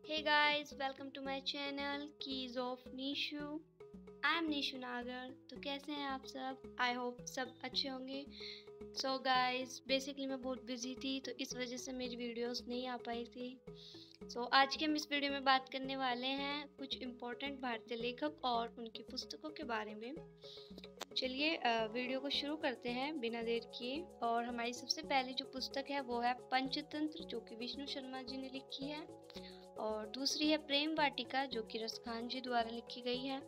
Hey guys, welcome to my channel Keys of Nishu. I am Nishu Nagar. तो कैसे हैं आप सब? आई होप सब अच्छे होंगे। सो गाइस, बेसिकली मैं बहुत बिजी थी तो इस वजह से मेरी वीडियोस नहीं आ पाई थी। आज के हम इस वीडियो में बात करने वाले हैं कुछ इम्पोर्टेंट भारतीय लेखक और उनकी पुस्तकों के बारे में। चलिए वीडियो को शुरू करते हैं बिना देर किए। और हमारी सबसे पहली जो पुस्तक है वो है पंचतंत्र, जो कि विष्णु शर्मा जी ने लिखी है। और दूसरी है प्रेम वाटिका, जो कि रसखान जी द्वारा लिखी गई है।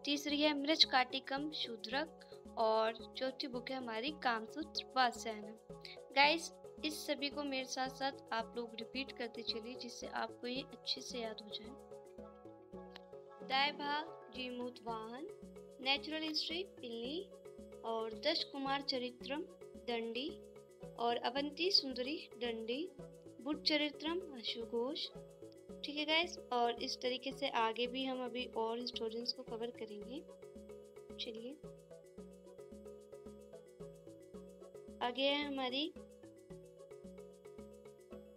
तीसरी है मृच्छकाटिकम शूद्रक। और चौथी बुक है हमारी कामसूत्र वात्स्यायन। गाइस, इस सभी को मेरे साथ साथ आप लोग रिपीट करते चलिए, जिससे आपको ये अच्छे से याद हो जाए। दायभाग जीमूत वाहन, नेचुरल हिस्ट्री पिल्ली, और दश कुमार चरित्रम दंडी, और अवंती सुंदरी दंडी, बुद्ध चरित्रम आशु घोष। ठीक है गाइस, और इस तरीके से आगे भी हम अभी और हिस्टोरियंस को कवर करेंगे। चलिए आगे है हमारी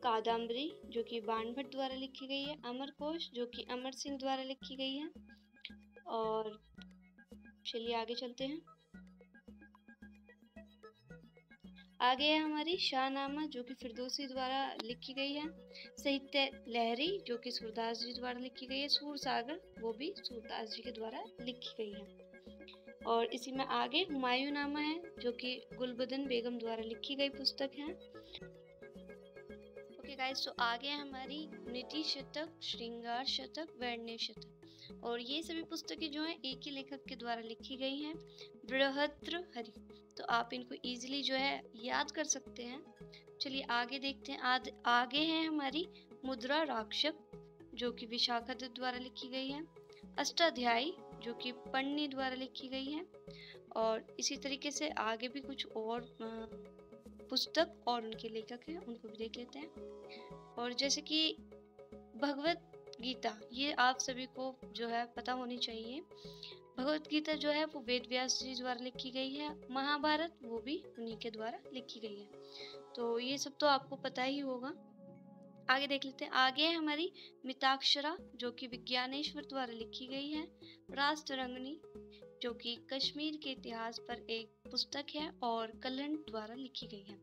कादम्बरी, जो कि बाण भट्ट द्वारा लिखी गई है। अमरकोश, जो कि अमर सिंह द्वारा लिखी गई है। और चलिए आगे चलते हैं। आगे है हमारी शाहनामा, जो कि फिरदौसी द्वारा लिखी गई है। साहित्य लहरी, जो कि सूरदास जी द्वारा लिखी गई है। सूरसागर, वो भी सूरदास जी के द्वारा लिखी गई है। और इसी में आगे हुमायूं नामा है, जो कि गुलबदन बेगम द्वारा लिखी गई पुस्तक है। ओके गाइस, तो आगे है हमारी नीति शतक, श्रृंगार शतक, वैण्य शतक। और ये सभी पुस्तकें जो हैं एक ही लेखक के द्वारा लिखी गई हैं, बृहद्र हरि। तो आप इनको इजीली जो है याद कर सकते हैं। चलिए आगे देखते हैं। आगे है हमारी मुद्रा राक्षक, जो कि विशाखा दत्त द्वारा लिखी गई है। अष्टाध्यायी, जो कि पन्नी द्वारा लिखी गई है। और इसी तरीके से आगे भी कुछ और पुस्तक और उनके लेखक हैं, उनको भी देख लेते हैं। और जैसे कि भगवत गीता, ये आप सभी को जो है पता होनी चाहिए। भगवत गीता जो है वो वेद व्यास जी द्वारा लिखी गई है। महाभारत वो भी उन्हीं के द्वारा लिखी गई है। तो ये सब तो आपको पता ही होगा। आगे देख लेते हैं। आगे है हमारी मिताक्षरा, जो कि विज्ञानेश्वर द्वारा लिखी गई है। राष्ट्ररंगिणी, जो कि कश्मीर के इतिहास पर एक पुस्तक है और कल्हण द्वारा लिखी गई है।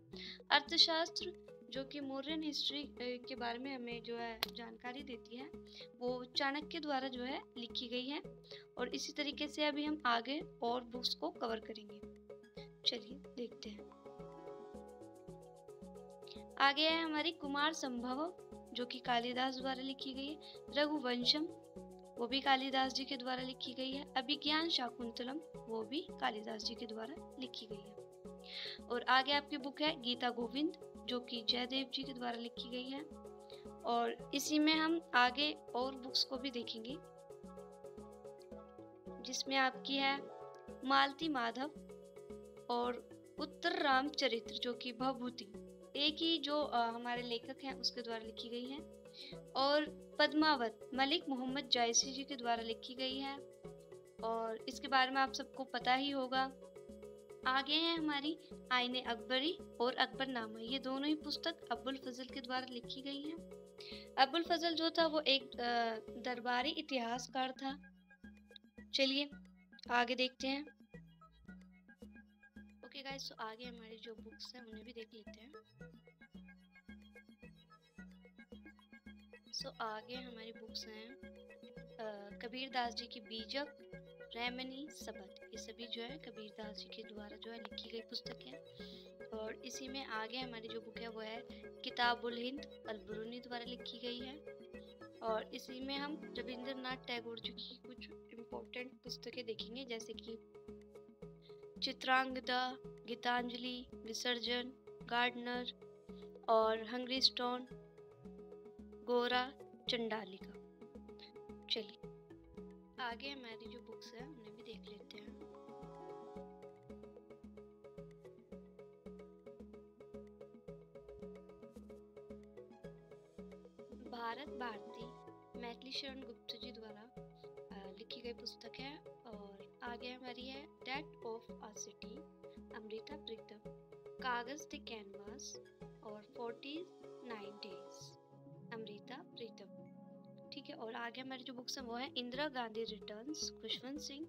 अर्थशास्त्र, जो कि मौर्यन हिस्ट्री के बारे में हमें जो है जानकारी देती है, वो चाणक्य द्वारा जो है लिखी गई है। और इसी तरीके से अभी हम आगे और बुक्स को कवर करेंगे। चलिए देखते हैं। आगे है हमारी कुमार संभव, जो कि कालिदास द्वारा लिखी गई है। रघुवंशम, वो भी कालिदास जी के द्वारा लिखी गई है। अभिज्ञान शाकुंतलम, वो भी कालिदास जी के द्वारा लिखी गई है। और आगे आपकी बुक है गीता गोविंद, जो कि जयदेव जी के द्वारा लिखी गई है। और इसी में हम आगे और बुक्स को भी देखेंगे, जिसमें आपकी है मालती माधव और उत्तर राम चरित्र, जो कि भवभूति, एक ही जो हमारे लेखक हैं उसके द्वारा लिखी गई है। और पद्मावत मलिक मोहम्मद जायसी जी के द्वारा लिखी गई है। और इसके बारे में आप सबको पता ही होगा। आगे है हमारी आईने अकबरी और अकबरनामा, ये दोनों ही पुस्तक अबुल फजल के द्वारा लिखी गई हैं। अबुल फजल जो था वो एक दरबारी इतिहासकार था। चलिए आगे देखते हैं। ओके गाइस, तो आगे हमारी जो बुक्स हैं उन्हें भी देख लेते हैं। आगे हमारी बुक्स हैं कबीर दास जी की बीजक, रैमनी, सबद, ये सभी जो है कबीर दास जी के द्वारा जो है लिखी गई पुस्तक है। और इसी में आगे हमारी जो बुक है वो है किताबुल हिंद, अल-बरूनी द्वारा लिखी गई है। और इसी में हम रविंद्रनाथ टैगोर जी की कुछ इम्पोर्टेंट पुस्तकें देखेंगे, जैसे कि चित्रांगदा, गीतांजलि, विसर्जन, गार्डनर, और हंग्री स्टोन, गोरा, चंडालिका। चलिए आगे हमारी जो बुक्स है उन्हें भी देख लेते हैं। भारत भारती, मैथिली शरण गुप्त जी द्वारा लिखी गई पुस्तक है। और आगे हमारी है death of a city, Amrita Pritam, Kagaz द कैनवास, और 49 डेज, अमृता प्रीतम। और आगे हमारी जो बुक्स हैं वो है Indira Gandhi returns, Khushwant Singh,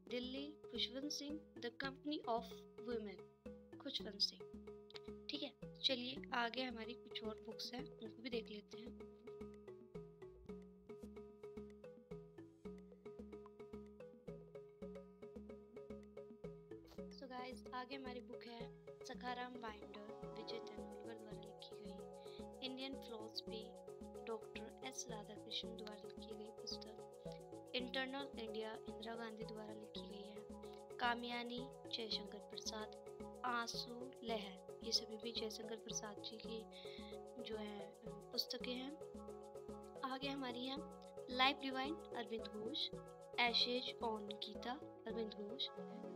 Delhi, Khushwant Singh, the company of women, Khushwant Singh. ठीक है, चलिए आगे हमारी कुछ और बुक्स हैं, उनको भी देख लेते हैं। सो गाइस, आगे हमारी बुक है सखाराम बाइंडर, विजय तेंदुलकर द्वारा लिखी गई। Indian philosophy, doctor S Radhakrishnan द्वारा लिखी गई पुस्तक। इंटरनल इंडिया, इंदिरा गांधी द्वारा लिखी गई है। कामयानी, जयशंकर प्रसाद। आंसू लहर, ये सभी भी जयशंकर प्रसाद जी की जो है पुस्तकें हैं। आगे हमारी है life divine, Aurobindo Ghosh. Essays on Gita, Aurobindo Ghosh.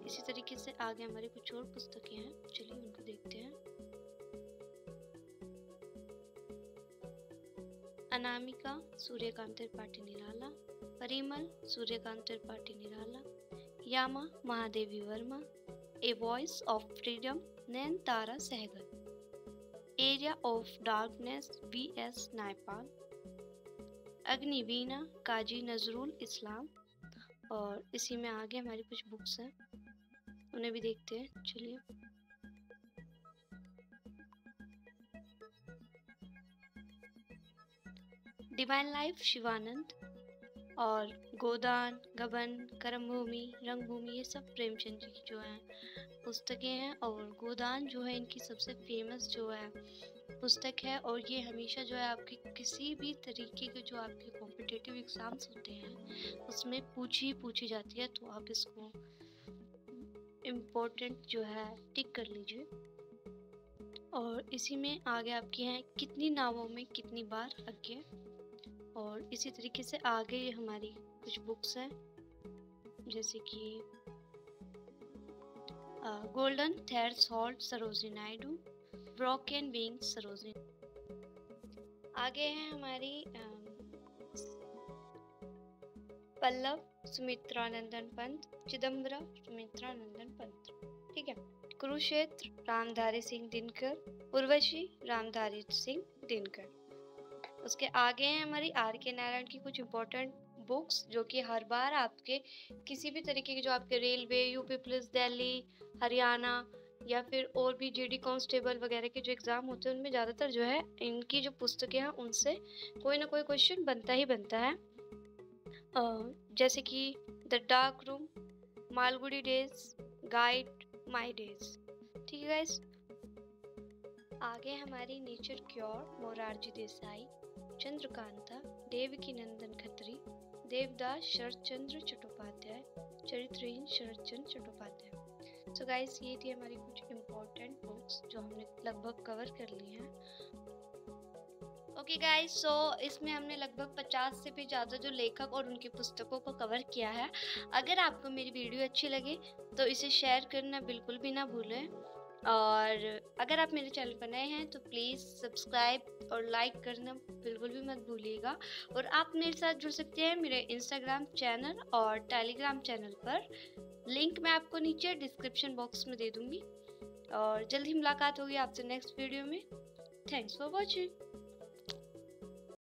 इसी तरीके से आगे हमारी कुछ और पुस्तकें हैं, चलिए उनको देखते हैं। Anamika, Suryakant Tripathi Nirala. Parimal, Suryakant Tripathi Nirala. Yama, Mahadevi Varma. A voice of freedom, Nayantara Sahgal. Area of darkness, V.S. Naipaul. Agniveena, Kazi Nazrul Islam. और इसी में आगे हमारी कुछ बुक्स हैं, उन्हें भी देखते हैं, चलिए। Divine life, Shivanand. और गोदान, गबन, कर्मभूमि, रंगभूमि, ये सब प्रेमचंद जी की जो है पुस्तकें हैं। और गोदान जो है इनकी सबसे फेमस जो है पुस्तक है, और ये हमेशा जो है आपके किसी भी तरीके के जो आपके कॉम्पिटिटिव एग्जाम्स होते हैं उसमें पूछी जाती है, तो आप इसको इम्पोर्टेंट जो है टिक कर लीजिए। और इसी में आगे आपकी हैं कितनी नावों में कितनी बार आगे। और इसी तरीके से आगे हमारी कुछ बुक्स हैं, जैसे कि golden threads halt, Sarojini Naidu. Broken wings, Sarojini. आगे है हमारी पल्लव, सुमित्रानंदन पंत। चिदम्बरा, सुमित्रानंदन पंत। ठीक है। कुरुक्षेत्र, रामधारी सिंह दिनकर। उर्वशी, रामधारी सिंह दिनकर। उसके आगे हैं हमारी आर के नारायण की कुछ इम्पोर्टेंट बुक्स, जो कि हर बार आपके किसी भी तरीके के जो आपके railway, UP police, Delhi, Haryana या फिर और भी जीडी कांस्टेबल वगैरह के जो एग्ज़ाम होते हैं उनमें ज़्यादातर जो है इनकी जो पुस्तकें हैं उनसे कोई ना कोई क्वेश्चन बनता ही बनता है। जैसे कि the dark room, Malgudi days, guide my days. ठीक है गाइस। आगे हमारी नेचर क्योर, मोरारजी देसाई। चंद्रकांता, देवकी नंदन खत्री। देवदास, शरद चंद्र चट्टोपाध्याय। चरित्रहीन, शरद चंद्र चट्टोपाध्याय। सो गाइस, ये थी हमारी कुछ इम्पोर्टेंट बुक्स जो हमने लगभग कवर कर ली हैं। ओके गाइस, सो इसमें हमने लगभग 50 से भी ज़्यादा जो लेखक और उनकी पुस्तकों को कवर किया है। अगर आपको मेरी वीडियो अच्छी लगे तो इसे शेयर करना बिल्कुल भी ना भूलें, और अगर आप मेरे चैनल पर नए हैं तो प्लीज़ सब्सक्राइब और लाइक करना बिल्कुल भी मत भूलिएगा। और आप मेरे साथ जुड़ सकते हैं मेरे इंस्टाग्राम चैनल और टेलीग्राम चैनल पर, लिंक मैं आपको नीचे डिस्क्रिप्शन बॉक्स में दे दूँगी। और जल्दी मुलाकात होगी आपसे नेक्स्ट वीडियो में। Thanks for watching.